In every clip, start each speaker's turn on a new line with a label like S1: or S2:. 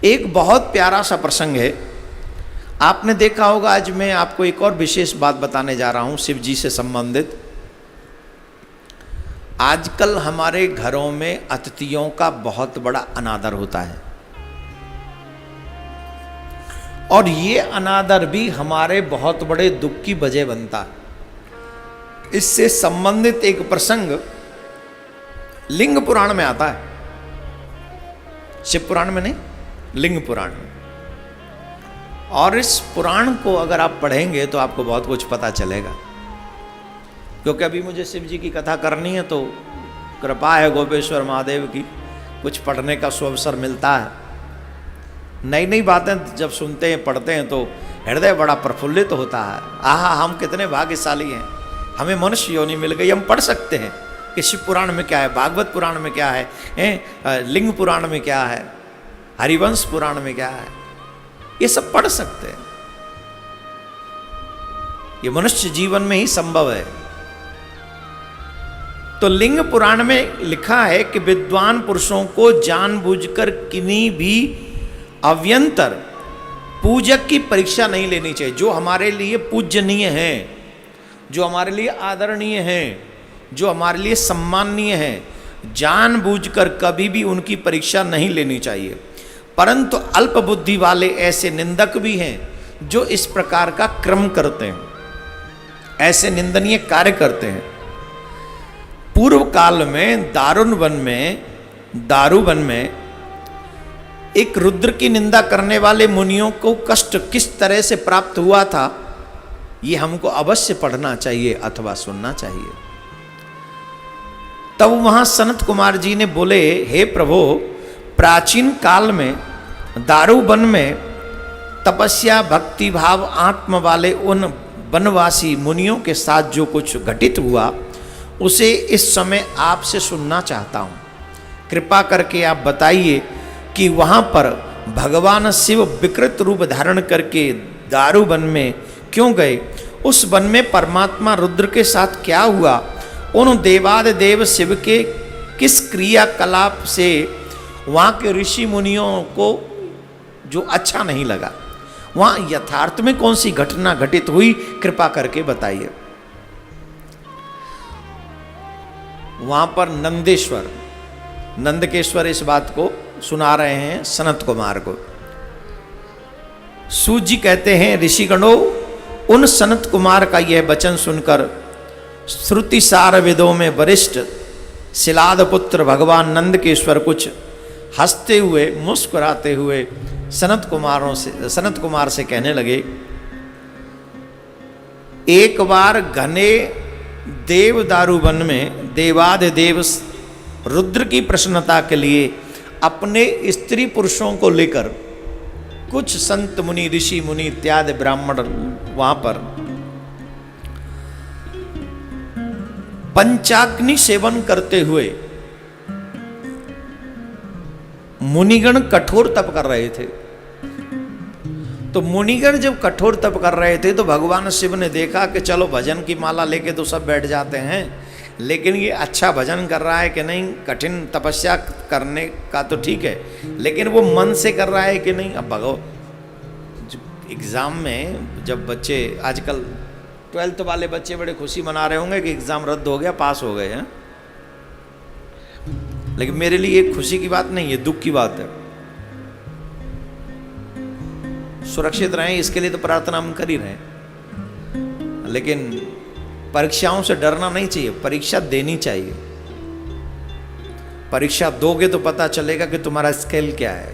S1: एक बहुत प्यारा सा प्रसंग है। आपने देखा होगा, आज मैं आपको एक और विशेष बात बताने जा रहा हूं शिव जी से संबंधित। आजकल हमारे घरों में अतिथियों का बहुत बड़ा अनादर होता है, और ये अनादर भी हमारे बहुत बड़े दुख की वजह बनता है। इससे संबंधित एक प्रसंग लिंग पुराण में आता है, शिव पुराण में नहीं, लिंग पुराण में। और इस पुराण को अगर आप पढ़ेंगे तो आपको बहुत कुछ पता चलेगा, क्योंकि अभी मुझे शिव जी की कथा करनी है, तो कृपा है गोपेश्वर महादेव की, कुछ पढ़ने का सुअवसर मिलता है। नई नई बातें जब सुनते हैं, पढ़ते हैं, तो हृदय बड़ा प्रफुल्लित होता है। आहा, हम कितने भाग्यशाली हैं, हमें मनुष्य योनि मिल गई। हम पढ़ सकते हैं कि शिव पुराण में क्या है, भागवत पुराण में क्या है, लिंग पुराण में क्या है, हरिवंश पुराण में क्या है, ये सब पढ़ सकते हैं। ये मनुष्य जीवन में ही संभव है। तो लिंग पुराण में लिखा है कि विद्वान पुरुषों को जानबूझकर किन्हीं भी अव्यंतर पूजक की परीक्षा नहीं लेनी चाहिए। जो हमारे लिए पूजनीय हैं, जो हमारे लिए आदरणीय हैं, जो हमारे लिए सम्माननीय हैं, जानबूझकर कभी भी उनकी परीक्षा नहीं लेनी चाहिए। परंतु अल्प बुद्धि वाले ऐसे निंदक भी हैं जो इस प्रकार का क्रम करते हैं, ऐसे निंदनीय कार्य करते हैं। पूर्व काल में दारुवन में एक रुद्र की निंदा करने वाले मुनियों को कष्ट किस तरह से प्राप्त हुआ था, ये हमको अवश्य पढ़ना चाहिए अथवा सुनना चाहिए। तब वहां सनत कुमार जी ने बोले, हे प्रभु, प्राचीन काल में दारुवन में तपस्या भक्ति भाव आत्म वाले उन वनवासी मुनियों के साथ जो कुछ घटित हुआ, उसे इस समय आपसे सुनना चाहता हूँ। कृपा करके आप बताइए कि वहाँ पर भगवान शिव विकृत रूप धारण करके दारुवन में क्यों गए? उस वन में परमात्मा रुद्र के साथ क्या हुआ? उन देवादिदेव शिव के किस क्रियाकलाप से वहाँ के ऋषि मुनियों को जो अच्छा नहीं लगा, वहाँ यथार्थ में कौन सी घटना घटित हुई, कृपा करके बताइए। वहाँ पर नंदकेश्वर इस बात को सुना रहे हैं सनत कुमार को। सूत जी कहते हैं, ऋषिगणों, उन सनत कुमार का यह वचन सुनकर श्रुति सार विदों में वरिष्ठ शिलाद पुत्र भगवान नंदकेश्वर कुछ हंसते हुए मुस्कुराते हुए सनत कुमार से कहने लगे, एक बार घने देव दारुवन में देवादिदेव रुद्र की प्रसन्नता के लिए अपने स्त्री पुरुषों को लेकर कुछ संत मुनि, ऋषि मुनि इत्यादि ब्राह्मण वहां पर पंचाग्नि सेवन करते हुए मुनिगण कठोर तप कर रहे थे। तो मुनिगण जब कठोर तप कर रहे थे तो भगवान शिव ने देखा कि चलो भजन की माला लेके तो सब बैठ जाते हैं, लेकिन ये अच्छा भजन कर रहा है कि नहीं, कठिन तपस्या करने का तो ठीक है, लेकिन वो मन से कर रहा है कि नहीं। अब एग्ज़ाम में जब बच्चे, आजकल 12th वाले बच्चे बड़े खुशी मना रहे होंगे कि एग्ज़ाम रद्द हो गया, पास हो गए हैं, लेकिन मेरे लिए एक खुशी की बात नहीं है, दुख की बात है। सुरक्षित रहें इसके लिए तो प्रार्थना हम कर ही रहे हैं, लेकिन परीक्षाओं से डरना नहीं चाहिए, परीक्षा देनी चाहिए। परीक्षा दोगे तो पता चलेगा कि तुम्हारा स्किल क्या है।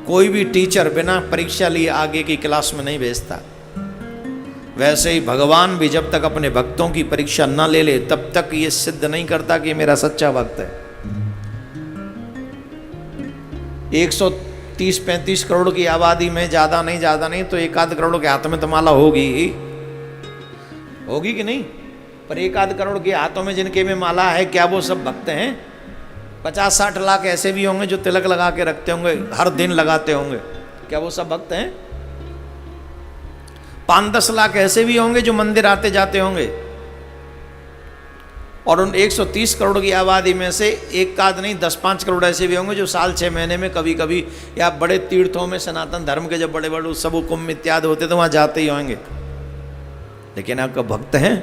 S1: कोई भी टीचर बिना परीक्षा लिए आगे की क्लास में नहीं भेजता। वैसे ही भगवान भी जब तक अपने भक्तों की परीक्षा न ले ले तब तक ये सिद्ध नहीं करता कि मेरा सच्चा भक्त है। 130-35 करोड़ की आबादी में ज्यादा नहीं तो 1-8 करोड़ के हाथ में तो माला होगी कि नहीं? पर 1-8 करोड़ के हाथों में जिनके में माला है, क्या वो सब भक्त हैं? 50-60 लाख ऐसे भी होंगे जो तिलक लगा के रखते होंगे, हर दिन लगाते होंगे, क्या वो सब भक्त हैं? 5-10 लाख ऐसे भी होंगे जो मंदिर आते जाते होंगे, और उन 130 करोड़ की आबादी में से एक आध नहीं 10-5 करोड़ ऐसे भी होंगे जो साल 6 महीने में कभी कभी या बड़े तीर्थों में सनातन धर्म के जब बड़े बड़े उत्सव कुंभ इत्यादि होते तो वहाँ जाते ही होंगे, लेकिन आपका भक्त हैं।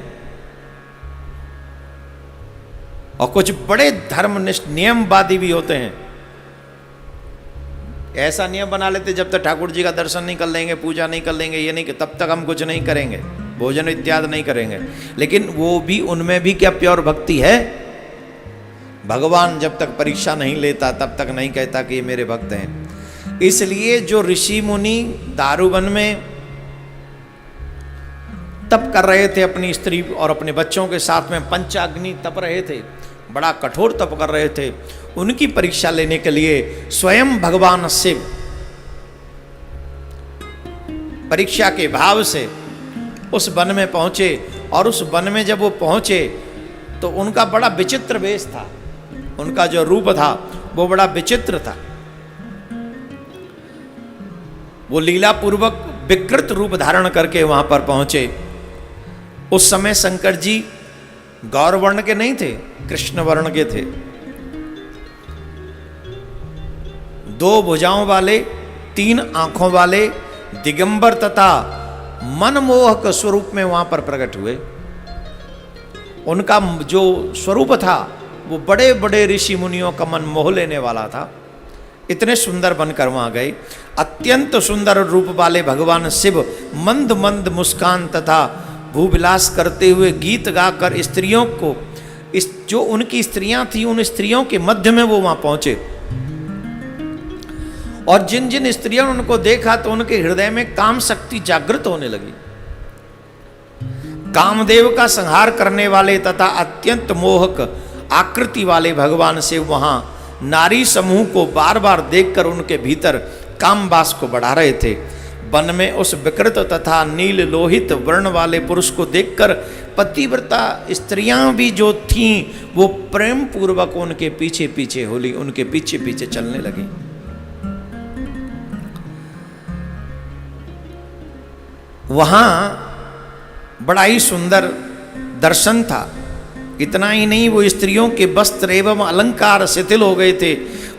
S1: और कुछ बड़े धर्मनिष्ठ नियमवादी भी होते हैं, ऐसा नियम बना लेते जब तक ठाकुर जी का दर्शन नहीं कर लेंगे, पूजा नहीं कर लेंगे, ये नहीं कि तब तक हम कुछ नहीं करेंगे, भोजन इत्यादि नहीं करेंगे। लेकिन वो भी, उनमें भी क्या प्योर भक्ति है? भगवान जब तक परीक्षा नहीं लेता तब तक नहीं कहता कि ये मेरे भक्त हैं। इसलिए जो ऋषि मुनि दारूवन में तप कर रहे थे अपनी स्त्री और अपने बच्चों के साथ में, पंचाग्नि तप रहे थे, बड़ा कठोर तप कर रहे थे, उनकी परीक्षा लेने के लिए स्वयं भगवान शिव परीक्षा के भाव से उस वन में पहुंचे। और उस वन में जब वो पहुंचे तो उनका बड़ा विचित्र वेश था, उनका जो रूप था वो बड़ा विचित्र था। वो लीला पूर्वक विकृत रूप धारण करके वहां पर पहुंचे। उस समय शंकर जी गौर वर्ण के नहीं थे, कृष्ण वर्ण के थे। 2 भुजाओं वाले, 3 आंखों वाले, दिगंबर तथा मनमोहक स्वरूप में वहां पर प्रकट हुए। उनका जो स्वरूप था वो बड़े बड़े ऋषि मुनियों का मन मोह लेने वाला था। इतने सुंदर बनकर वहां गए। अत्यंत सुंदर रूप वाले भगवान शिव मंद मंद मुस्कान तथा भूविलास करते हुए गीत गाकर स्त्रियों को, जो उनकी स्त्रियां थी उन स्त्रियों के मध्य में वो वहां पहुंचे। और जिन जिन स्त्रियों ने उनको देखा तो उनके हृदय में काम शक्ति जागृत होने लगी। कामदेव का संहार करने वाले तथा अत्यंत मोहक आकृति वाले भगवान शिव वहां नारी समूह को बार बार देखकर उनके भीतर कामवास को बढ़ा रहे थे। वन में उस विकृत तथा नील लोहित वर्ण वाले पुरुष को देखकर पतिव्रता स्त्रियां भी जो थीं वो प्रेम पूर्वक उनके पीछे पीछे होली, उनके पीछे पीछे चलने लगी। वहां बड़ा ही सुंदर दर्शन था। इतना ही नहीं, वो स्त्रियों के वस्त्र एवं अलंकार शिथिल हो गए थे,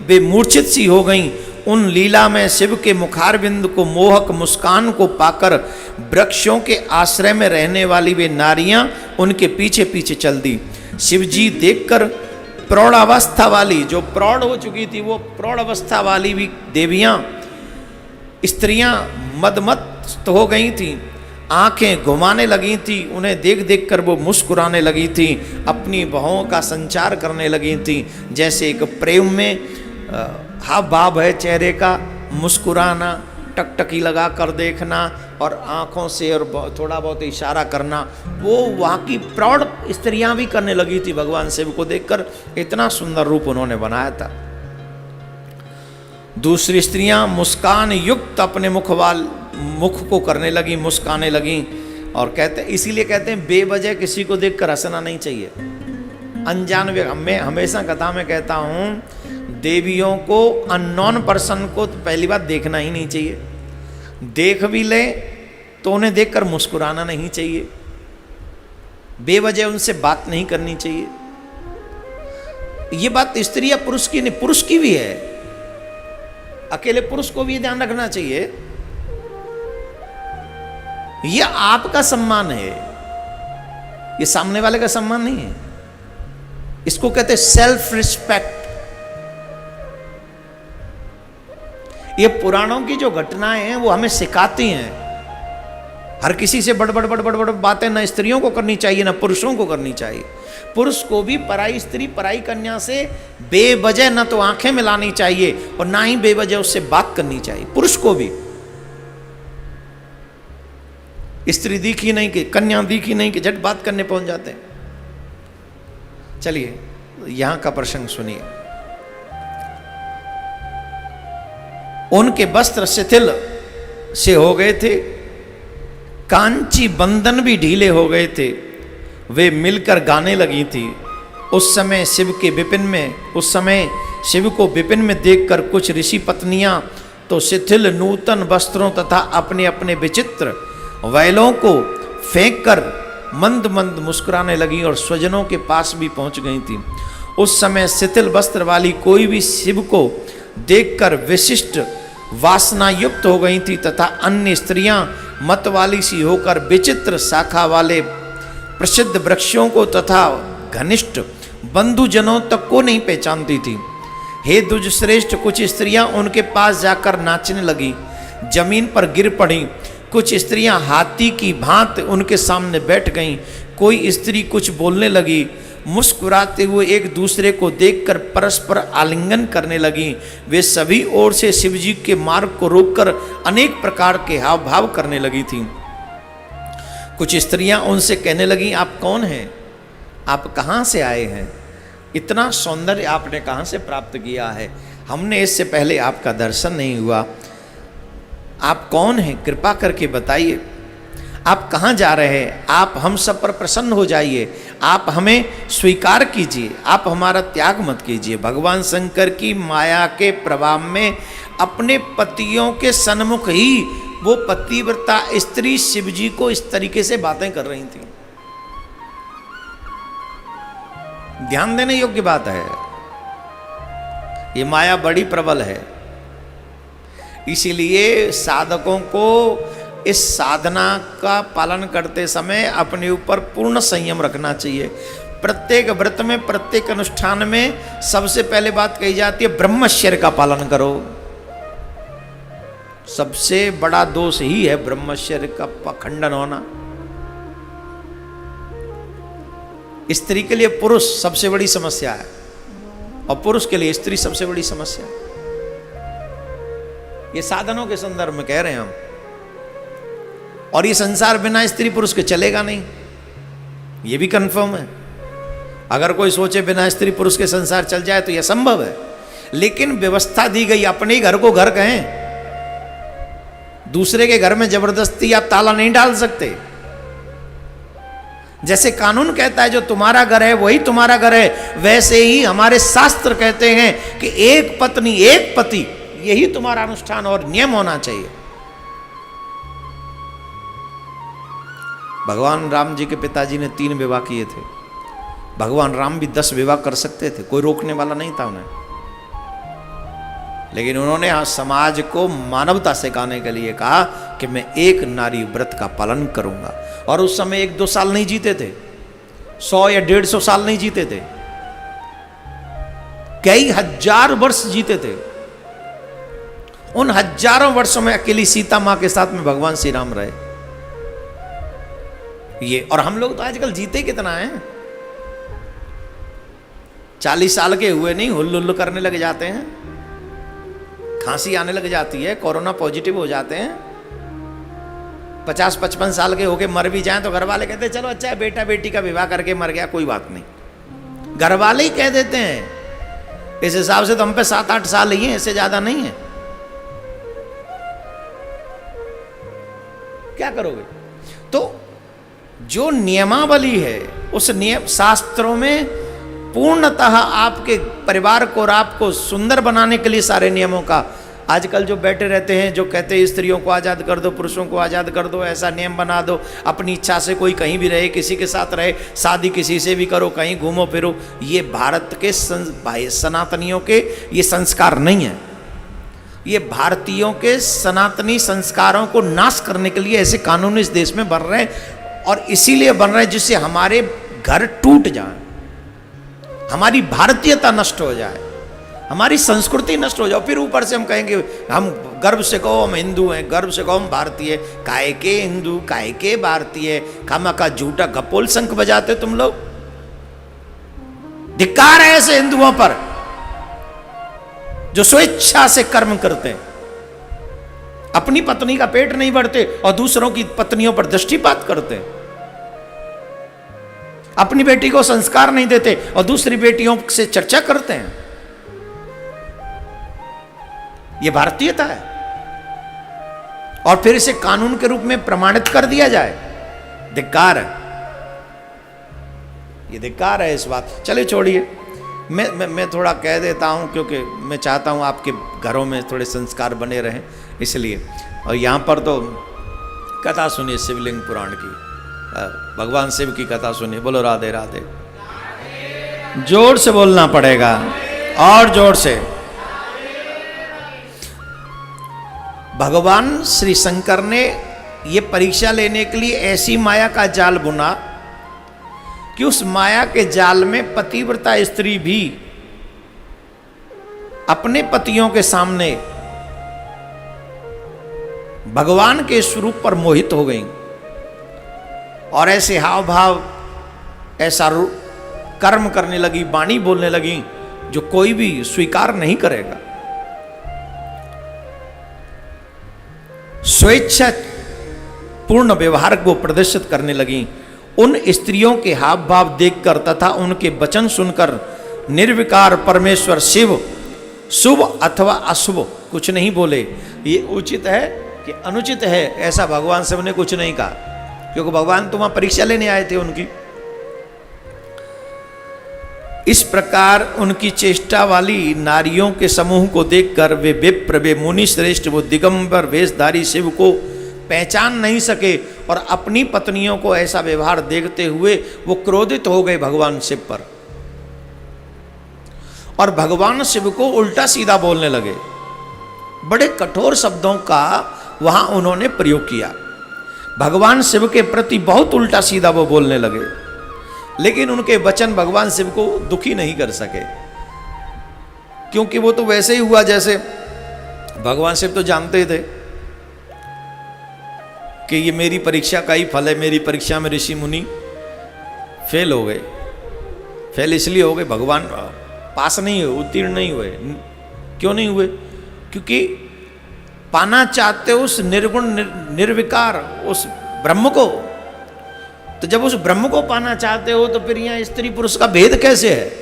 S1: वे मूर्छित सी हो गईं। उन लीला में शिव के मुखारविंद को मोहक मुस्कान को पाकर वृक्षों के आश्रय में रहने वाली वे नारियां उनके पीछे पीछे चल दी। शिवजी देखकर प्रौढ़ावस्था वाली, जो प्रौढ़ हो चुकी थी, वो प्रौढ़ अवस्था वाली भी देवियां स्त्रियां मदमस्त हो गई थी, आंखें घुमाने लगी थी। उन्हें देख देख कर वो मुस्कुराने लगी थी, अपनी भावों का संचार करने लगी थी। जैसे एक प्रेम में हाव भाव है चेहरे का, मुस्कुराना, टकटकी लगा कर देखना और आंखों से और थोड़ा बहुत इशारा करना, वो वहाँ की प्रौढ़ स्त्रियां भी करने लगी थी भगवान शिव को देखकर। इतना सुंदर रूप उन्होंने बनाया था। दूसरी स्त्रियां मुस्कान युक्त अपने मुख को करने लगी, मुस्काने लगी। और कहते, इसीलिए कहते हैं बेवजह किसी को देखकर हंसना नहीं चाहिए। अनजान व्यक्ति, मैं हमेशा कथा में कहता हूँ, देवियों को, अननोन पर्सन को तो पहली बात देखना ही नहीं चाहिए। देख भी ले तो उन्हें देखकर मुस्कुराना नहीं चाहिए, बेवजह उनसे बात नहीं करनी चाहिए। ये बात स्त्री या पुरुष की नहीं, पुरुष की भी है। अकेले पुरुष को भी ध्यान रखना चाहिए। यह आपका सम्मान है, ये सामने वाले का सम्मान नहीं है। इसको कहते हैं सेल्फ रिस्पेक्ट। ये पुराणों की जो घटनाएं हैं वो हमें सिखाती हैं। हर किसी से बड़ बड़ बातें ना स्त्रियों को करनी चाहिए ना पुरुषों को करनी चाहिए। पुरुष को भी पराई स्त्री, पराई कन्या से बेवजह ना तो आंखें मिलानी चाहिए और ना ही बेवजह उससे बात करनी चाहिए। पुरुष को भी, स्त्री दिखी नहीं कि, कन्या दिखी नहीं कि झट बात करने पहुंच जाते हैं। चलिए यहां का प्रसंग सुनिए। उनके वस्त्र शिथिल से हो गए थे, कांची बंधन भी ढीले हो गए थे। वे मिलकर गाने लगी थी। उस समय शिव को विपिन में देखकर कुछ ऋषि पत्नियां तो शिथिल नूतन वस्त्रों तथा अपने अपने विचित्र वैलों को फेंक कर मंद मंद मुस्कुराने लगी और स्वजनों के पास भी पहुंच गई थी। उस समय शिथिल वस्त्र वाली कोई भी शिव को देखकर विशिष्ट वासना युक्त हो गई थी तथा अन्य स्त्रियां मत वाली सी होकर विचित्र शाखा वाले प्रसिद्ध वृक्षों को तथा घनिष्ठ बंधुजनों तक को नहीं पहचानती थी। हे द्विज श्रेष्ठ, कुछ स्त्रियां उनके पास जाकर नाचने लगी, जमीन पर गिर पड़ी। कुछ स्त्रियां हाथी की भांति उनके सामने बैठ गईं। कोई स्त्री कुछ बोलने लगी, मुस्कुराते हुए एक दूसरे को देखकर परस्पर आलिंगन करने लगी। वे सभी ओर से शिवजी के मार्ग को रोककर अनेक प्रकार के हाव भाव करने लगी थीं। कुछ स्त्रियां उनसे कहने लगीं, आप कौन हैं? आप कहाँ से आए हैं? इतना सौंदर्य आपने कहाँ से प्राप्त किया है? हमने इससे पहले आपका दर्शन नहीं हुआ। आप कौन हैं? कृपा करके बताइए। आप कहाँ जा रहे हैं? आप हम सब पर प्रसन्न हो जाइए, आप हमें स्वीकार कीजिए, आप हमारा त्याग मत कीजिए। भगवान शंकर की माया के प्रभाव में अपने पतियों के सन्मुख ही वो पतिव्रता स्त्री शिवजी को इस तरीके से बातें कर रही थी। ध्यान देने योग्य बात है, ये माया बड़ी प्रबल है। इसीलिए साधकों को इस साधना का पालन करते समय अपने ऊपर पूर्ण संयम रखना चाहिए। प्रत्येक व्रत में, प्रत्येक अनुष्ठान में सबसे पहले बात कही जाती है ब्रह्मचर्य का पालन करो। सबसे बड़ा दोष ही है ब्रह्मचर्य का खंडन होना। स्त्री के लिए पुरुष सबसे बड़ी समस्या है और पुरुष के लिए स्त्री सबसे बड़ी समस्या है। ये साधनों के संदर्भ में कह रहे हैं हम। और ये संसार बिना स्त्री पुरुष के चलेगा नहीं, ये भी कंफर्म है। अगर कोई सोचे बिना स्त्री पुरुष के संसार चल जाए तो यह संभव है, लेकिन व्यवस्था दी गई। अपने ही घर को घर कहें, दूसरे के घर में जबरदस्ती आप ताला नहीं डाल सकते। जैसे कानून कहता है जो तुम्हारा घर है वही तुम्हारा घर है, वैसे ही हमारे शास्त्र कहते हैं कि एक पत्नी एक पति, यही तुम्हारा अनुष्ठान और नियम होना चाहिए। भगवान राम जी के पिताजी ने 3 विवाह किए थे। भगवान राम भी 10 विवाह कर सकते थे, कोई रोकने वाला नहीं था उन्हें। लेकिन उन्होंने समाज को मानवता सिखाने के लिए कहा कि मैं एक नारी व्रत का पालन करूंगा। और उस समय 1-2 साल नहीं जीते थे, 100 या 150 साल नहीं जीते थे, कई हजार वर्ष जीते थे। उन हजारों वर्षों में अकेली सीता मां के साथ में भगवान श्री राम रहे। ये और हम लोग तो आजकल जीते कितना है, 40 साल के हुए नहीं हुल्लुल्लु करने लग जाते हैं, खांसी आने लग जाती है, कोरोना पॉजिटिव हो जाते हैं। 50-55 साल के होके मर भी जाएं तो घर वाले कहते हैं चलो अच्छा है, बेटा बेटी का विवाह करके मर गया, कोई बात नहीं। घर वाले ही कह देते हैं। इस हिसाब से तो हम पे 7-8 साल ही हैं, इससे ज्यादा नहीं है। क्या करोगे? तो जो नियमावली है उस नियम शास्त्रों में पूर्णतः आपके परिवार को और आपको सुंदर बनाने के लिए सारे नियमों का। आजकल जो बैठे रहते हैं जो कहते हैं स्त्रियों को आज़ाद कर दो, पुरुषों को आज़ाद कर दो, ऐसा नियम बना दो, अपनी इच्छा से कोई कहीं भी रहे, किसी के साथ रहे, शादी किसी से भी करो, कहीं घूमो फिरो, ये भारत के सनातनियों के ये संस्कार नहीं है। ये भारतीयों के सनातनी संस्कारों को नाश करने के लिए ऐसे कानून इस देश में बन रहे हैं, और इसीलिए बन रहे हैं जिससे हमारे घर टूट जाए, हमारी भारतीयता नष्ट हो जाए, हमारी संस्कृति नष्ट हो जाए। फिर ऊपर से हम कहेंगे, हम गर्व से कहो हम हिंदू हैं, गर्व से कहो हम भारतीय, काहे के हिंदू, काहे के भारतीय, खामा का झूठा गपोल शंख बजाते तुम लोग। धिक्कार है ऐसे हिंदुओं पर जो स्वेच्छा से कर्म करते हैं, अपनी पत्नी का पेट नहीं भरते और दूसरों की पत्नियों पर दृष्टिपात करते हैं, अपनी बेटी को संस्कार नहीं देते और दूसरी बेटियों से चर्चा करते हैं। यह भारतीयता है और फिर इसे कानून के रूप में प्रमाणित कर दिया जाए, धिक्कार है, ये धिक्कार है इस बात। चलिए छोड़िए, मैं थोड़ा कह देता हूं क्योंकि मैं चाहता हूं आपके घरों में थोड़े संस्कार बने रहें, इसलिए। और यहां पर तो कथा सुनिए शिवलिंग पुराण की, भगवान शिव की कथा सुनिए। बोलो राधे राधे। जोर से बोलना पड़ेगा, और जोर से। भगवान श्री शंकर ने ये परीक्षा लेने के लिए ऐसी माया का जाल बुना कि उस माया के जाल में पतिव्रता स्त्री भी अपने पतियों के सामने भगवान के स्वरूप पर मोहित हो गई, और ऐसे हाव भाव, ऐसा कर्म करने लगी, वाणी बोलने लगी जो कोई भी स्वीकार नहीं करेगा। स्वेच्छा पूर्ण व्यवहार को प्रदर्शित करने लगी। उन स्त्रियों के हाव भाव देखकर तथा उनके वचन सुनकर निर्विकार परमेश्वर शिव शुभ अथवा अशुभ कुछ नहीं बोले। ये उचित है कि अनुचित है, ऐसा भगवान शिव ने कुछ नहीं कहा, क्योंकि भगवान तो वहां परीक्षा लेने आए थे उनकी। इस प्रकार उनकी चेष्टा वाली नारियों के समूह को देखकर वे विप्र, वे मुनि श्रेष्ठ, वो दिगंबर वेशधारी शिव को पहचान नहीं सके, और अपनी पत्नियों को ऐसा व्यवहार देखते हुए वो क्रोधित हो गए भगवान शिव पर, और भगवान शिव को उल्टा सीधा बोलने लगे। बड़े कठोर शब्दों का वहां उन्होंने प्रयोग किया। भगवान शिव के प्रति बहुत उल्टा सीधा वो बोलने लगे, लेकिन उनके वचन भगवान शिव को दुखी नहीं कर सके, क्योंकि वो तो वैसे ही हुआ जैसे भगवान शिव तो जानते थे कि ये मेरी परीक्षा का ही फल है। मेरी परीक्षा में ऋषि मुनि फेल हो गए। फेल इसलिए हो गए, भगवान पास नहीं हुए, उत्तीर्ण नहीं हुए। क्यों नहीं हुए? क्योंकि पाना चाहते उस निर्गुण निर्विकार उस ब्रह्म को, तो जब उस ब्रह्म को पाना चाहते हो तो फिर यहां स्त्री पुरुष का भेद कैसे है?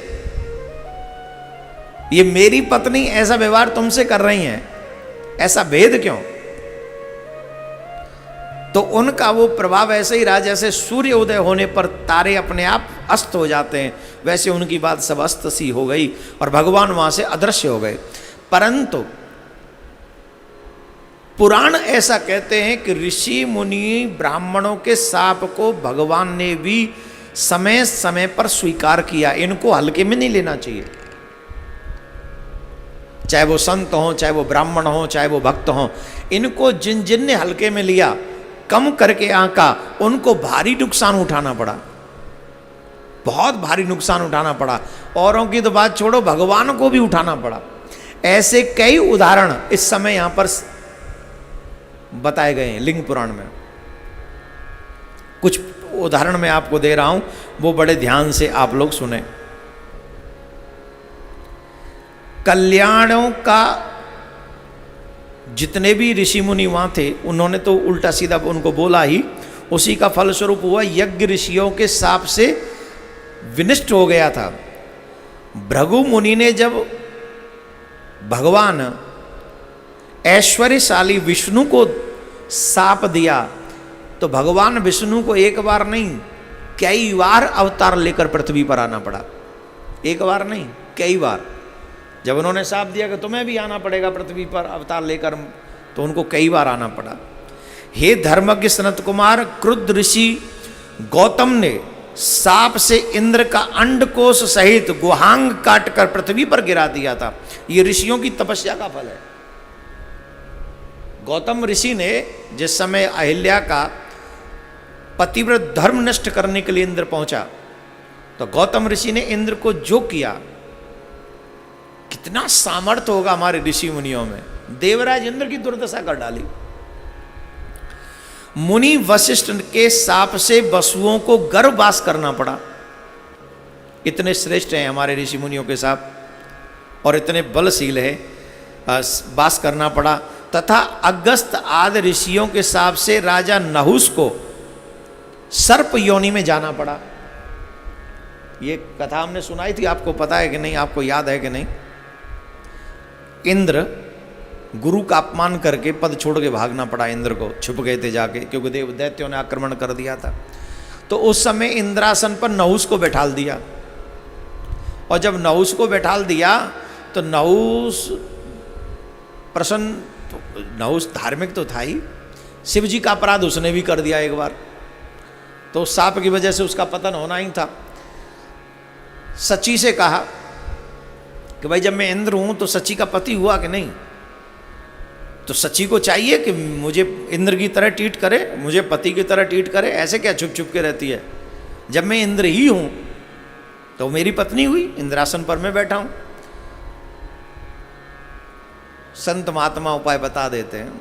S1: ये मेरी पत्नी ऐसा व्यवहार तुमसे कर रही हैं, ऐसा भेद क्यों? तो उनका वो प्रभाव ऐसे ही रहा जैसे सूर्य उदय होने पर तारे अपने आप अस्त हो जाते हैं, वैसे उनकी बात सब अस्त सी हो गई और भगवान वहां से अदृश्य हो गए। परंतु पुराण ऐसा कहते हैं कि ऋषि मुनि ब्राह्मणों के शाप को भगवान ने भी समय समय पर स्वीकार किया। इनको हल्के में नहीं लेना चाहिए, चाहे वो संत हो, चाहे वो ब्राह्मण हो, चाहे वो भक्त हो। इनको जिन जिन ने हल्के में लिया, कम करके आंका, उनको भारी नुकसान उठाना पड़ा, बहुत भारी नुकसान उठाना पड़ा। औरों की तो बात छोड़ो, भगवान को भी उठाना पड़ा। ऐसे कई उदाहरण इस समय यहां पर बताए गए हैं लिंग पुराण में। कुछ उदाहरण मैं आपको दे रहा हूं, वो बड़े ध्यान से आप लोग सुने। कल्याणों का जितने भी ऋषि मुनि वहां थे, उन्होंने तो उल्टा सीधा उनको बोला ही, उसी का फलस्वरूप हुआ यज्ञ ऋषियों के शाप से विनष्ट हो गया था। भृगु मुनि ने जब भगवान ऐश्वर्यशाली विष्णु को शाप दिया, तो भगवान विष्णु को एक बार नहीं कई बार अवतार लेकर पृथ्वी पर आना पड़ा। एक बार नहीं, कई बार। जब उन्होंने शाप दिया कि तुम्हें भी आना पड़ेगा पृथ्वी पर अवतार लेकर, तो उनको कई बार आना पड़ा। हे धर्मज्ञ सनत कुमार, क्रुद्ध ऋषि गौतम ने साप से इंद्र का अंडकोश सहित गुहांग काटकर पृथ्वी पर गिरा दिया था। ये ऋषियों की तपस्या का फल है। गौतम ऋषि ने जिस समय अहिल्या का पतिव्रत धर्म नष्ट करने के लिए इंद्र पहुंचा, तो गौतम ऋषि ने इंद्र को जो किया, कितना सामर्थ्य होगा हमारे ऋषि मुनियों में। देवराज इंद्र की दुर्दशा कर डाली। मुनि वशिष्ठ के शाप से वसुओं को गर्भवास करना पड़ा। इतने श्रेष्ठ हैं हमारे ऋषि मुनियों के शाप, और इतने बलशील है, वास करना पड़ा। तथा अगस्त आदि ऋषियों के शाप से राजा नहुस को सर्प योनि में जाना पड़ा। ये कथा हमने सुनाई थी, आपको पता है कि नहीं, आपको याद है कि नहीं? इंद्र गुरु का अपमान करके पद छोड़ के भागना पड़ा इंद्र को, छुप गए थे जाके, क्योंकि देव दैत्यों ने आक्रमण कर दिया था। तो उस समय इंद्रासन पर नहुस को बैठाल दिया, और जब नहुस को बैठाल दिया तो नहुस प्रसन्न, नहुस धार्मिक तो था ही, शिव जी का अपराध उसने भी कर दिया एक बार। तो उस सांप की वजह से उसका पतन होना ही था। सची से कहा कि भाई जब मैं इंद्र हूं तो सची का पति हुआ कि नहीं? तो सची को चाहिए कि मुझे इंद्र की तरह ट्रीट करे, मुझे पति की तरह ट्रीट करे। ऐसे क्या छुप छुप के रहती है? जब मैं इंद्र ही हूं तो मेरी पत्नी हुई, इंद्रासन पर मैं बैठा हूं। संत महात्मा उपाय बता देते हैं,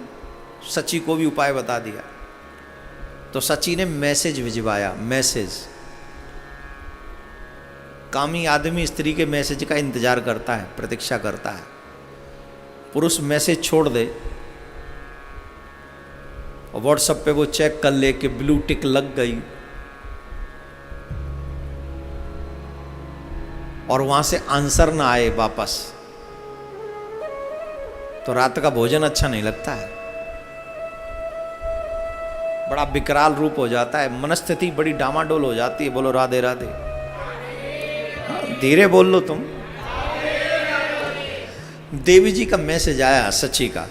S1: सची को भी उपाय बता दिया। तो सची ने मैसेज भिजवाया। मैसेज, कामी आदमी स्त्री के मैसेज का इंतजार करता है, प्रतीक्षा करता है। पुरुष मैसेज छोड़ दे और व्हाट्सएप पे वो चेक कर ले कि ब्लू टिक लग गई, और वहां से आंसर ना आए वापस, तो रात का भोजन अच्छा नहीं लगता है। बड़ा विकराल रूप हो जाता है, मनस्थिति बड़ी डामाडोल हो जाती है। बोलो राधे राधे। धीरे बोल लो तुम। देवी जी का मैसेज आया सची का,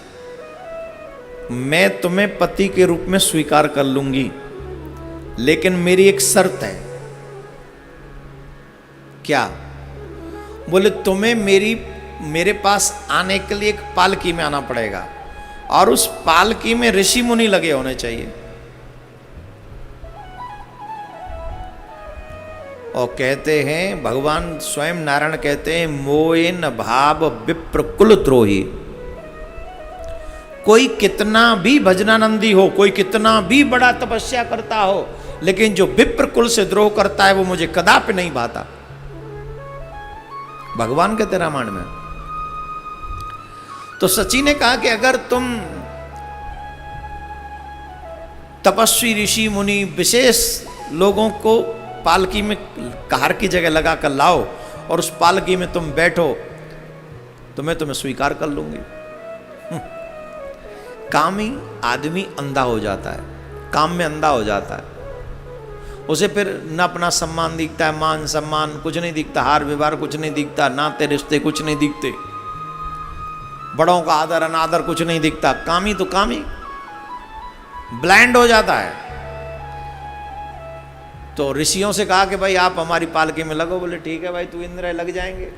S1: मैं तुम्हें पति के रूप में स्वीकार कर लूंगी, लेकिन मेरी एक शर्त है। क्या? बोले तुम्हें मेरे पास आने के लिए एक पालकी में आना पड़ेगा, और उस पालकी में ऋषि मुनि लगे होने चाहिए। और कहते हैं, भगवान स्वयं नारायण कहते हैं, मोए न भाव विप्र कुल द्रोही। कोई कितना भी भजनानंदी हो, कोई कितना भी बड़ा तपस्या करता हो, लेकिन जो विप्र कुल से द्रोह करता है वो मुझे कदापि नहीं भाता। भगवान कहते रामायण में। तो सची ने कहा कि अगर तुम तपस्वी ऋषि मुनि विशेष लोगों को पालकी में कार की जगह लगा कर लाओ और उस पालकी में तुम बैठो, तो मैं तुम्हें स्वीकार कर लूंगी। कामी आदमी अंधा हो जाता है, काम में अंधा हो जाता है। उसे फिर न अपना सम्मान दिखता है, मान सम्मान कुछ नहीं दिखता, हार व्यवहार कुछ नहीं दिखता, नाते रिश्ते कुछ नहीं दिखते, बड़ों का आदर अनादर कुछ नहीं दिखता। कामी तो कामी ब्लाइंड हो जाता है। तो ऋषियों से कहा कि भाई आप हमारी पालकी में लगो। बोले ठीक है भाई, तू इंद्र है, लग जाएंगे।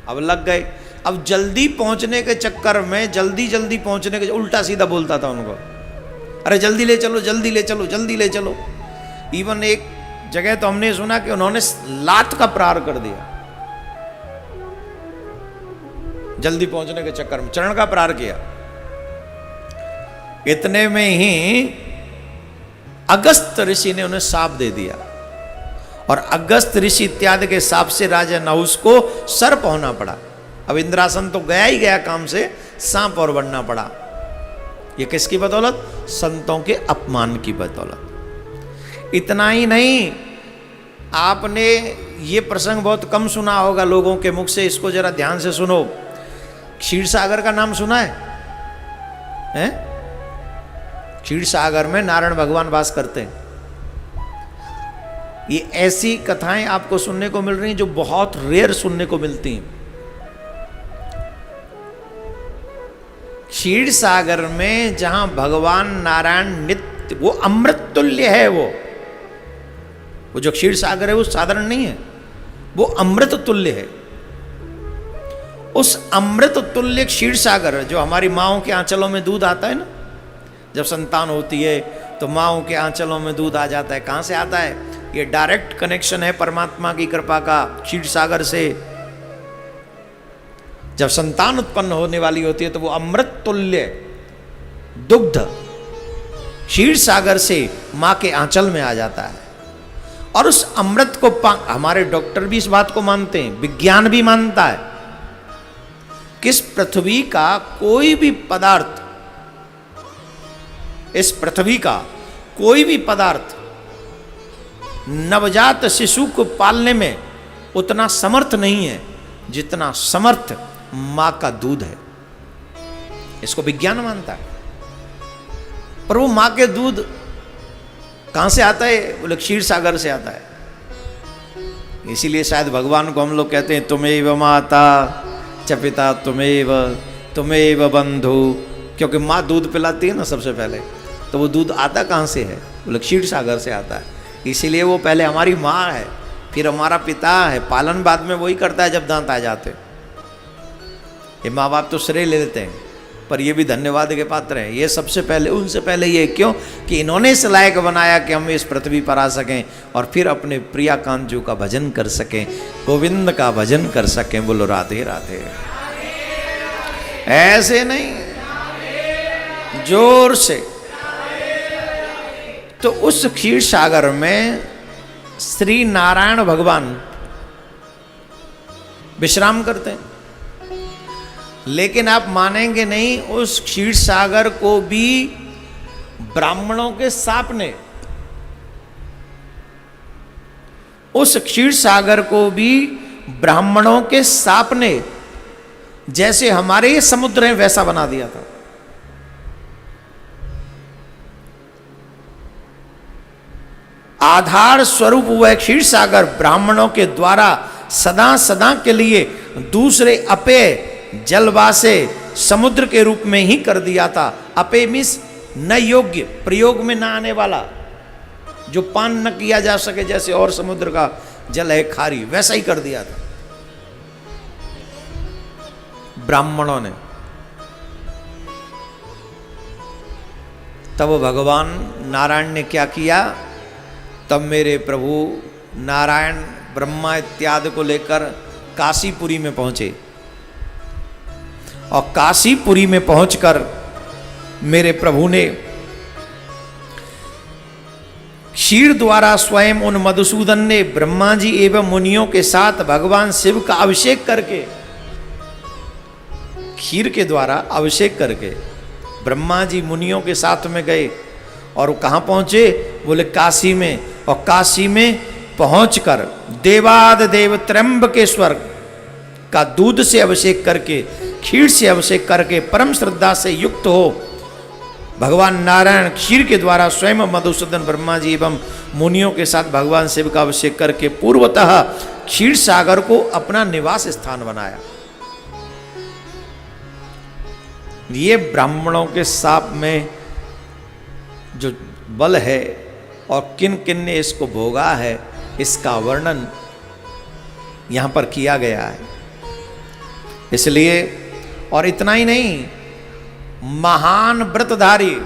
S1: अब लग गए। अब जल्दी पहुंचने के चक्कर में, जल्दी पहुंचने के, उल्टा सीधा बोलता था उनको, अरे जल्दी ले चलो, जल्दी ले चलो, जल्दी ले चलो। इवन एक जगह तो हमने सुना कि उन्होंने लात का प्रहार कर दिया, जल्दी पहुंचने के चक्कर में चरण का प्रहार किया। इतने में ही अगस्त ऋषि ने उन्हें शाप दे दिया, और अगस्त ऋषि इत्यादि के शाप से राजा नहुस को सर्प होना पड़ा। अब इंद्रासन तो गया ही गया काम से, सांप और बनना पड़ा। ये किसकी बदौलत? संतों के अपमान की बदौलत। इतना ही नहीं, आपने ये प्रसंग बहुत कम सुना होगा लोगों के मुख से, इसको जरा ध्यान से सुनो। क्षीर सागर का नाम सुना है? क्षीर सागर में नारायण भगवान वास करते हैं। ये ऐसी कथाएं आपको सुनने को मिल रही हैं जो बहुत रेयर सुनने को मिलती हैं। क्षीर सागर में जहां भगवान नारायण नित्य, वो अमृत तुल्य है। वो जो क्षीर सागर है वो साधारण नहीं है, वो अमृत तुल्य है। उस अमृत तुल्य क्षीर सागर, जो हमारी माओं के आंचलों में दूध आता है ना, जब संतान होती है तो माओं के आंचलों में दूध आ जाता है। कहां से आता है? ये डायरेक्ट कनेक्शन है परमात्मा की कृपा का क्षीर सागर से। जब संतान उत्पन्न होने वाली होती है तो वो अमृत तुल्य दुग्ध क्षीर सागर से मां के आंचल में आ जाता है। और उस अमृत को हमारे डॉक्टर भी इस बात को मानते हैं, विज्ञान भी मानता है, किस पृथ्वी का कोई भी पदार्थ, इस पृथ्वी का कोई भी पदार्थ नवजात शिशु को पालने में उतना समर्थ नहीं है जितना समर्थ मां का दूध है। इसको विज्ञान मानता है। पर वो मां के दूध कहां से आता है? बोले क्षीर सागर से आता है। इसीलिए शायद भगवान को हम लोग कहते हैं तुमेव माता च पिता तुमेव बंधु, क्योंकि माँ दूध पिलाती है ना सबसे पहले। तो वो दूध आता कहाँ से है? बोले क्षीर सागर से आता है। इसीलिए वो पहले हमारी माँ है, फिर हमारा पिता है, पालन बाद में वही करता है जब दांत आ जाते। ये माँ बाप तो श्रेय ले लेते हैं, पर ये भी धन्यवाद के पात्र हैं। ये सबसे पहले, उनसे पहले ये क्यों कि इन्होंने इस लायक बनाया कि हम इस पृथ्वी पर आ सकें और फिर अपने प्रिया कांजू का भजन कर सकें, गोविंद का भजन कर सकें। बोलो राधे राधे। ऐसे नहीं, जोर से। तो उस क्षीर सागर में श्री नारायण भगवान विश्राम करते हैं। लेकिन आप मानेंगे नहीं, उस क्षीर सागर को भी ब्राह्मणों के साप ने, उस क्षीर सागर को भी ब्राह्मणों के साप ने, जैसे हमारे ये समुद्र है वैसा बना दिया था। आधार स्वरूप वह क्षीर सागर ब्राह्मणों के द्वारा सदा सदा के लिए दूसरे अपेय जलवासे समुद्र के रूप में ही कर दिया था। अपेय मीन्स न योग्य, प्रयोग में न आने वाला, जो पान न किया जा सके, जैसे और समुद्र का जल है खारी, वैसा ही कर दिया था ब्राह्मणों ने। तब भगवान नारायण ने क्या किया? तब मेरे प्रभु नारायण ब्रह्मा इत्यादि को लेकर काशीपुरी में पहुंचे, और काशीपुरी में पहुंचकर मेरे प्रभु ने क्षीर द्वारा स्वयं उन मधुसूदन ने ब्रह्मा जी एवं मुनियों के साथ भगवान शिव का अभिषेक करके, क्षीर के द्वारा अभिषेक करके ब्रह्मा जी मुनियों के साथ में गए। और वो कहाँ पहुंचे? बोले काशी में। और काशी में पहुंचकर देवाद देव त्र्यंबकेश्वर का दूध से अभिषेक करके, क्षीर से अभिषेक करके परम श्रद्धा से युक्त हो भगवान नारायण क्षीर के द्वारा स्वयं मधुसूदन ब्रह्मा जी एवं मुनियों के साथ भगवान शिव का अभिषेक करके पूर्वतः क्षीर सागर को अपना निवास स्थान बनाया। ये ब्राह्मणों के साप में जो बल है और किन किन ने इसको भोगा है, इसका वर्णन यहां पर किया गया है। इसलिए, और इतना ही नहीं, महान व्रतधारी,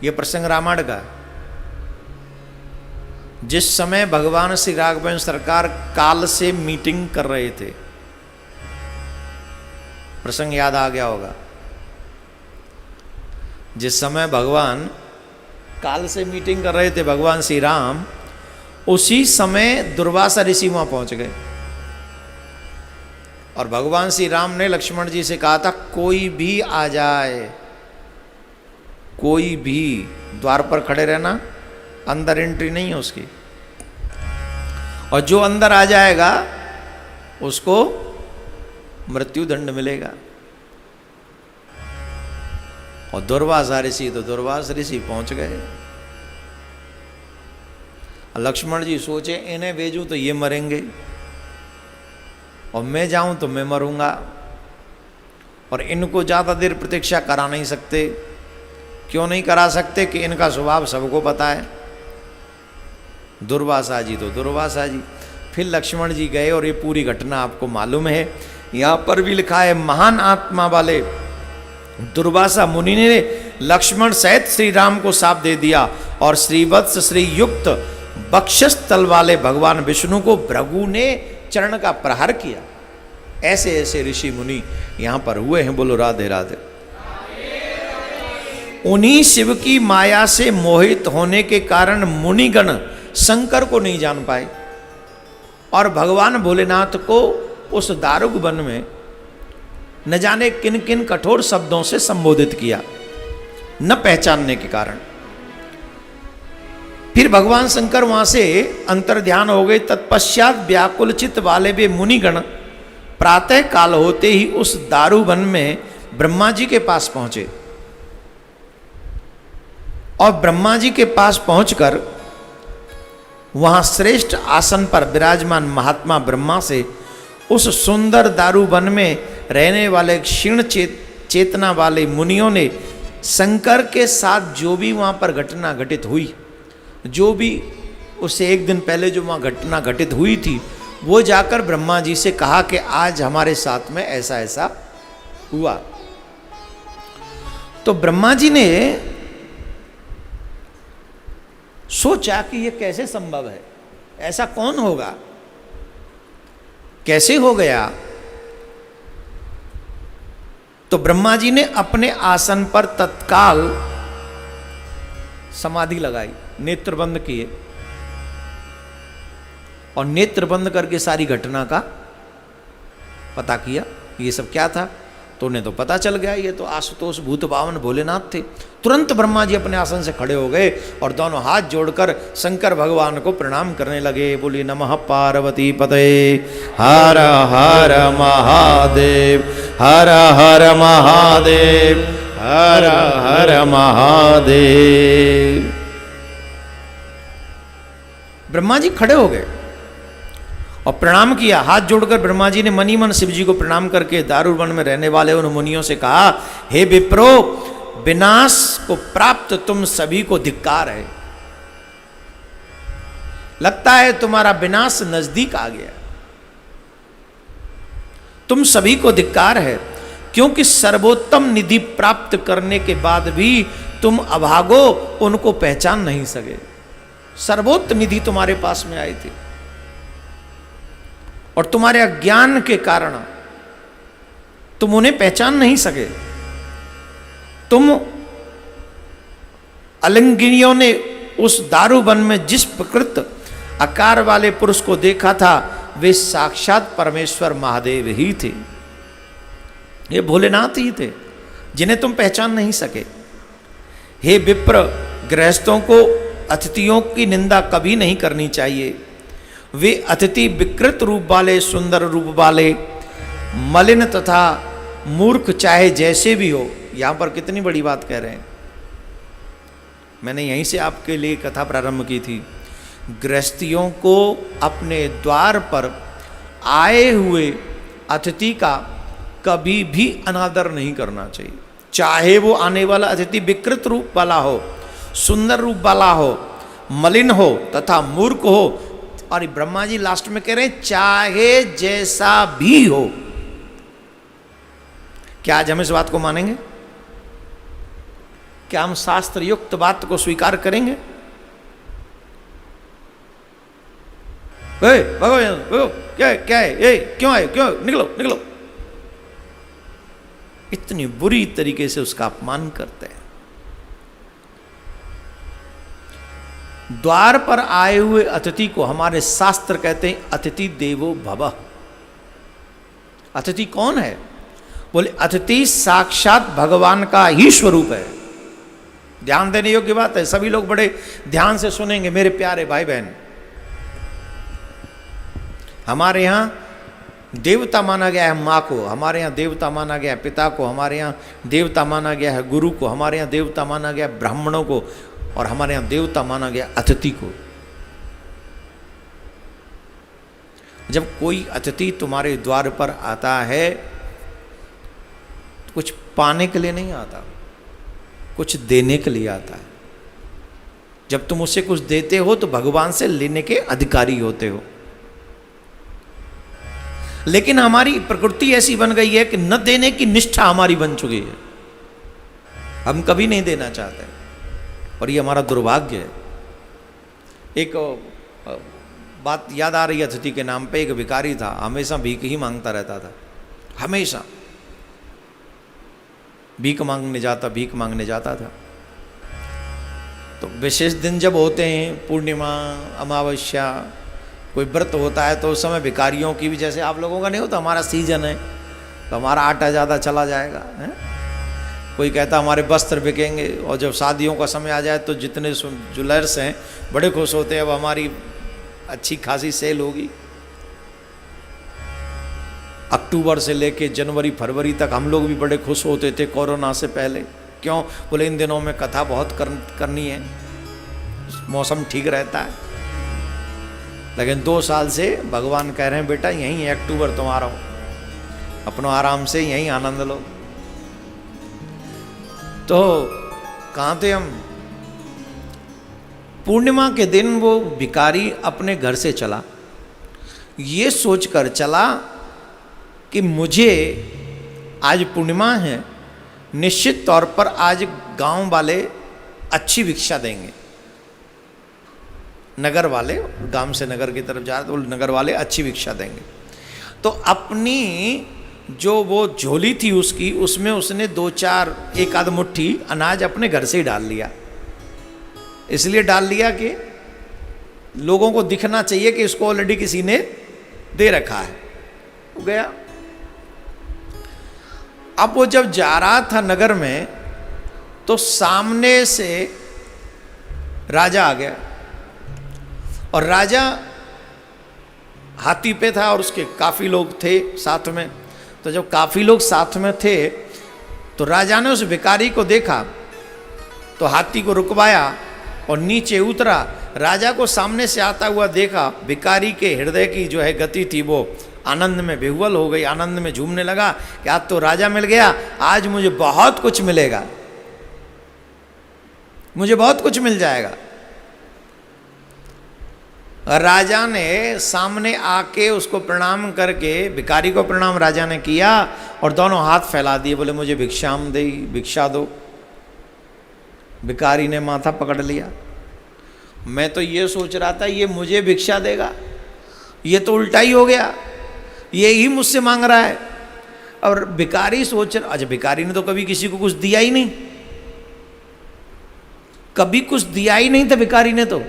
S1: यह प्रसंग रामायण का, जिस समय भगवान श्री राघवेंद्र सरकार काल से मीटिंग कर रहे थे, प्रसंग याद आ गया होगा। जिस समय भगवान काल से मीटिंग कर रहे थे भगवान श्री राम, उसी समय दुर्वासा ऋषि वहां पहुंच गए। और भगवान श्री राम ने लक्ष्मण जी से कहा था, कोई भी आ जाए, कोई भी, द्वार पर खड़े रहना, अंदर एंट्री नहीं है उसकी, और जो अंदर आ जाएगा उसको मृत्यु दंड मिलेगा। और दुर्वासा ऋषि, तो दुर्वासा ऋषि पहुंच गए। लक्ष्मण जी सोचे, इन्हें भेजूं तो ये मरेंगे, और मैं जाऊं तो मैं मरूंगा, और इनको ज़्यादा देर प्रतीक्षा करा नहीं सकते। क्यों नहीं करा सकते? कि इनका स्वभाव सबको पता है। दुर्वासा जी तो दुर्वासा जी। फिर लक्ष्मण जी गए, और ये पूरी घटना आपको मालूम है। यहाँ पर भी लिखा है, महान आत्मा वाले दुर्वासा मुनि ने लक्ष्मण सहित श्री राम को शाप दे दिया, और श्रीवत्स श्री युक्त बक्षस्थल वाले भगवान विष्णु को भृगु ने चरण का प्रहार किया। ऐसे ऐसे ऋषि मुनि यहां पर हुए हैं। बोलो राधे राधे। उन्हीं शिव की माया से मोहित होने के कारण मुनिगण शंकर को नहीं जान पाए, और भगवान भोलेनाथ को उस दारुक वन में न जाने किन किन कठोर शब्दों से संबोधित किया, न पहचानने के कारण। फिर भगवान शंकर वहां से अंतर ध्यान हो गए। तत्पश्चात व्याकुल चित्त वाले वे मुनिगण प्रातः काल होते ही उस दारू वन में ब्रह्मा जी के पास पहुंचे, और ब्रह्मा जी के पास पहुंचकर वहां श्रेष्ठ आसन पर विराजमान महात्मा ब्रह्मा से उस सुंदर दारू वन में रहने वाले क्षीण चेतना वाले मुनियों ने शंकर के साथ जो भी वहाँ पर घटना घटित हुई, जो भी उससे एक दिन पहले जो वहाँ घटना घटित हुई थी, वो जाकर ब्रह्मा जी से कहा कि आज हमारे साथ में ऐसा ऐसा हुआ। तो ब्रह्मा जी ने सोचा कि ये कैसे संभव है, ऐसा कौन होगा, कैसे हो गया। तो ब्रह्मा जी ने अपने आसन पर तत्काल समाधि लगाई, नेत्र बंद किए और नेत्र बंद करके सारी घटना का पता किया। ये सब क्या था, तो उन्हें तो पता चल गया, ये तो आशुतोष भूत बावन भोलेनाथ थे। तुरंत ब्रह्मा जी अपने आसन से खड़े हो गए और दोनों हाथ जोड़कर शंकर भगवान को प्रणाम करने लगे। बोली नमः पार्वती पते, हर हर महादेव, हर हर महादेव, हर हर महादेव। ब्रह्मा जी खड़े हो गए और प्रणाम किया। हाथ जोड़कर ब्रह्मा जी ने मनी मन शिव जी को प्रणाम करके दारू वन में रहने वाले उन मुनियों से कहा, हे विप्रो, विनाश को प्राप्त तुम सभी को धिक्कार है। लगता है तुम्हारा विनाश नजदीक आ गया। तुम सभी को धिक्कार है, क्योंकि सर्वोत्तम निधि प्राप्त करने के बाद भी तुम अभागो उनको पहचान नहीं सके। सर्वोत्तम निधि तुम्हारे पास में आई थी और तुम्हारे अज्ञान के कारण तुम उन्हें पहचान नहीं सके। तुम अलिंगिनियों ने उस दारूवन में जिस प्रकृत आकार वाले पुरुष को देखा था, वे साक्षात परमेश्वर महादेव ही थे। ये भोलेनाथ ही थे जिन्हें तुम पहचान नहीं सके। हे विप्र, गृहस्थों को अतिथियों की निंदा कभी नहीं करनी चाहिए। वे अतिथि विकृत रूप वाले, सुंदर रूप वाले, मलिन तथा मूर्ख चाहे जैसे भी हो। यहां पर कितनी बड़ी बात कह रहे हैं। मैंने यहीं से आपके लिए कथा प्रारंभ की थी। गृहस्थियों को अपने द्वार पर आए हुए अतिथि का कभी भी अनादर नहीं करना चाहिए, चाहे वो आने वाला अतिथि विकृत रूप वाला हो, सुंदर रूप वाला हो, मलिन हो तथा मूर्ख हो। और ब्रह्मा जी लास्ट में कह रहे हैं चाहे जैसा भी हो। क्या आज हम इस बात को मानेंगे? क्या हम शास्त्र युक्त बात को स्वीकार करेंगे? भगवान क्या क्या है ये, क्यों आए, क्यों, निकलो निकलो। इतनी बुरी तरीके से उसका अपमान करते हैं। द्वार पर आए हुए अतिथि को हमारे शास्त्र कहते हैं अतिथि देवो भवः। अतिथि कौन है? बोले अतिथि साक्षात भगवान का ही स्वरूप है। ध्यान देने योग्य बात है। सभी लोग बड़े ध्यान से सुनेंगे मेरे प्यारे भाई बहन। हमारे यहां देवता माना गया है माँ को, हमारे यहाँ देवता माना गया है पिता को, हमारे यहाँ देवता माना गया है गुरु को, हमारे यहाँ देवता माना गया है ब्राह्मणों को, और हमारे यहाँ देवता माना गया अतिथि को। जब कोई अतिथि तुम्हारे द्वार पर आता है तो कुछ पाने के लिए नहीं आता, कुछ देने के लिए आता है। जब तुम उसे कुछ देते हो तो भगवान से लेने के अधिकारी होते हो। लेकिन हमारी प्रकृति ऐसी बन गई है कि न देने की निष्ठा हमारी बन चुकी है। हम कभी नहीं देना चाहते और ये हमारा दुर्भाग्य है। एक बात याद आ रही है अतिथि के नाम पे। एक भिखारी था, हमेशा भीख ही मांगता रहता था, हमेशा भीख मांगने जाता था। तो विशेष दिन जब होते हैं, पूर्णिमा, अमावस्या, कोई व्रत होता है, तो उस समय भिखारियों की भी, जैसे आप लोगों का नहीं होता, हमारा सीजन है तो हमारा आटा ज़्यादा चला जाएगा है? कोई कहता हमारे वस्त्र बिकेंगे। और जब शादियों का समय आ जाए तो जितने ज्वेलर्स हैं बड़े खुश होते हैं, अब हमारी अच्छी खासी सेल होगी। अक्टूबर से लेके जनवरी फरवरी तक हम लोग भी बड़े खुश होते थे कोरोना से पहले। क्यों? बोले इन दिनों में कथा बहुत करनी है, मौसम ठीक रहता है। लेकिन 2 साल से भगवान कह रहे हैं बेटा यहीं है अक्टूबर तुम्हारा हो, अपनो आराम से यहीं आनंद लो। तो कहाँ थे हम? पूर्णिमा के दिन वो भिखारी अपने घर से चला, ये सोचकर चला कि मुझे आज पूर्णिमा है, निश्चित तौर पर आज गांव वाले अच्छी भिक्षा देंगे। नगर वाले, गांव से नगर की तरफ जा रहे तो नगर वाले अच्छी भिक्षा देंगे। तो अपनी जो वो झोली थी उसकी, उसमें उसने 2-4 एक आध मुट्ठी अनाज अपने घर से ही डाल लिया। इसलिए डाल लिया कि लोगों को दिखना चाहिए कि इसको ऑलरेडी किसी ने दे रखा है। वो गया। अब वो जब जा रहा था नगर में तो सामने से राजा आ गया, और राजा हाथी पे था और उसके काफ़ी लोग थे साथ में। तो जब काफ़ी लोग साथ में थे तो राजा ने उस भिखारी को देखा तो हाथी को रुकवाया और नीचे उतरा। राजा को सामने से आता हुआ देखा, भिखारी के हृदय की जो है गति थी वो आनंद में विह्वल हो गई, आनंद में झूमने लगा कि आज तो राजा मिल गया, आज मुझे बहुत कुछ मिलेगा, मुझे बहुत कुछ मिल जाएगा। राजा ने सामने आके उसको प्रणाम करके, भिखारी को प्रणाम राजा ने किया और दोनों हाथ फैला दिए, बोले मुझे भिक्षाम दे, भिक्षा दो। भिखारी ने माथा पकड़ लिया। मैं तो ये सोच रहा था ये मुझे भिक्षा देगा, ये तो उल्टा ही हो गया, ये ही मुझसे मांग रहा है। और भिखारी सोच रहा, अच्छा भिखारी ने तो कभी किसी को कुछ दिया ही नहीं, कभी कुछ दिया ही नहीं था भिखारी ने तो।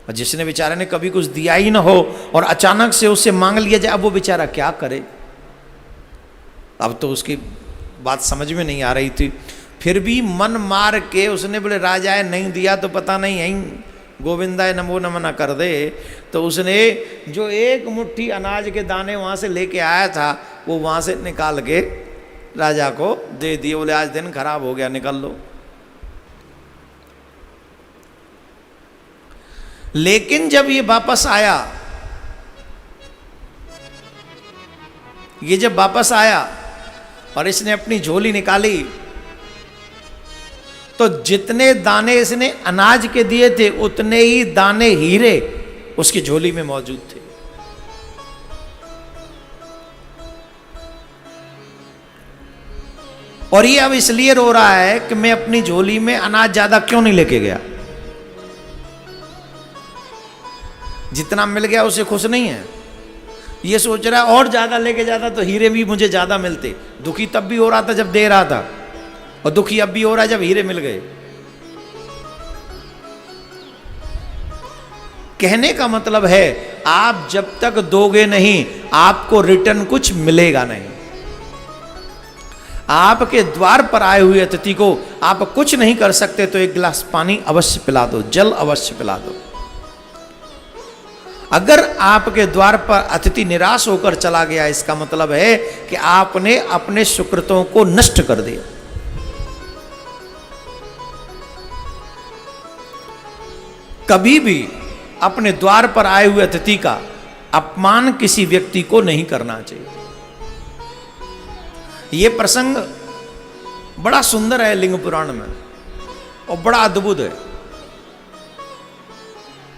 S1: और जिसने बेचारे ने कभी कुछ दिया ही ना हो और अचानक से उससे मांग लिया जाए, अब वो बेचारा क्या करे। अब तो उसकी बात समझ में नहीं आ रही थी, फिर भी मन मार के उसने बोले राजा नहीं दिया तो पता नहीं यहीं गोविंदाय नमो नमः न कर दे। तो उसने जो एक मुट्ठी अनाज के दाने वहाँ से लेके आया था वो वहाँ से निकाल के राजा को दे दिए। बोले आज दिन खराब हो गया, निकल लो। लेकिन जब ये वापस आया, ये जब वापस आया और इसने अपनी झोली निकाली तो जितने दाने इसने अनाज के दिए थे उतने ही दाने हीरे उसकी झोली में मौजूद थे। और ये अब इसलिए रो रहा है कि मैं अपनी झोली में अनाज ज्यादा क्यों नहीं लेके गया। जितना मिल गया उससे खुश नहीं है, ये सोच रहा है और ज्यादा लेके जाता तो हीरे भी मुझे ज्यादा मिलते। दुखी तब भी हो रहा था जब दे रहा था, और दुखी अब भी हो रहा है जब हीरे मिल गए। कहने का मतलब है आप जब तक दोगे नहीं आपको रिटर्न कुछ मिलेगा नहीं। आपके द्वार पर आए हुए अतिथि को आप कुछ नहीं कर सकते तो एक गिलास पानी अवश्य पिला दो, जल अवश्य पिला दो। अगर आपके द्वार पर अतिथि निराश होकर चला गया, इसका मतलब है कि आपने अपने सुकृतों को नष्ट कर दिया। कभी भी अपने द्वार पर आए हुए अतिथि का अपमान किसी व्यक्ति को नहीं करना चाहिए। यह प्रसंग बड़ा सुंदर है लिंग पुराण में और बड़ा अद्भुत है।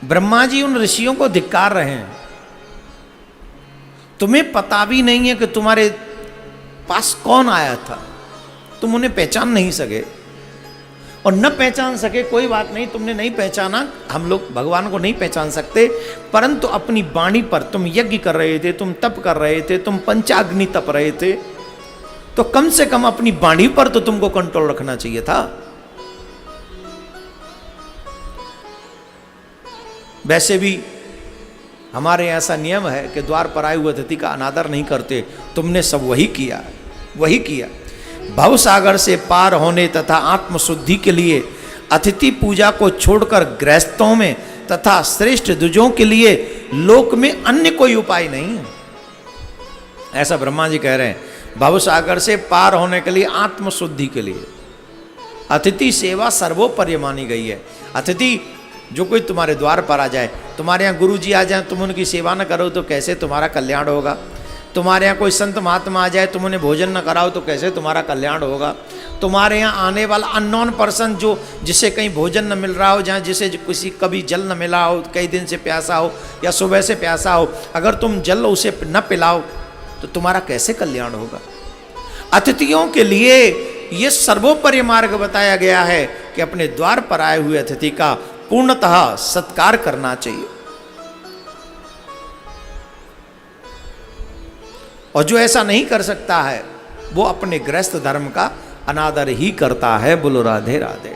S1: ब्रह्मा जी उन ऋषियों को धिक्कार रहे हैं, तुम्हें पता भी नहीं है कि तुम्हारे पास कौन आया था, तुम उन्हें पहचान नहीं सके। और न पहचान सके कोई बात नहीं, तुमने नहीं पहचाना, हम लोग भगवान को नहीं पहचान सकते, परंतु अपनी वाणी पर तुम यज्ञ कर रहे थे, तुम तप कर रहे थे, तुम पंचाग्नि तप रहे थे, तो कम से कम अपनी वाणी पर तो तुमको कंट्रोल रखना चाहिए था। वैसे भी हमारे ऐसा नियम है कि द्वार पर आए हुए अतिथि का अनादर नहीं करते। तुमने सब वही किया, वही किया। भव सागर से पार होने तथा आत्मशुद्धि के लिए अतिथि पूजा को छोड़कर गृहस्थों में तथा श्रेष्ठ द्विजों के लिए लोक में अन्य कोई उपाय नहीं है, ऐसा ब्रह्मा जी कह रहे हैं। भव सागर से पार होने के लिए, आत्मशुद्धि के लिए अतिथि सेवा सर्वोपरि मानी गई है। अतिथि जो कोई तुम्हारे द्वार पर आ जाए, तुम्हारे यहाँ गुरु जी आ जाए, तुम उनकी सेवा न करो तो कैसे तुम्हारा कल्याण होगा। तुम्हारे यहाँ कोई संत महात्मा आ जाए, तुम उन्हें भोजन न कराओ तो कैसे तुम्हारा कल्याण होगा। तुम्हारे यहाँ आने वाला अननोन पर्सन जो जिसे कहीं भोजन न मिल रहा हो, जहाँ जिसे किसी कभी जल न मिला हो, कई दिन से प्यासा हो या सुबह से प्यासा हो, अगर तुम जल उसे न पिलाओ तो तुम्हारा कैसे कल्याण होगा। अतिथियों के लिए ये सर्वोपरि मार्ग बताया गया है कि अपने द्वार पर आए हुए अतिथि का पूर्णतः सत्कार करना चाहिए। और जो ऐसा नहीं कर सकता है वो अपने गृहस्थ धर्म का अनादर ही करता है। बोलो राधे राधे।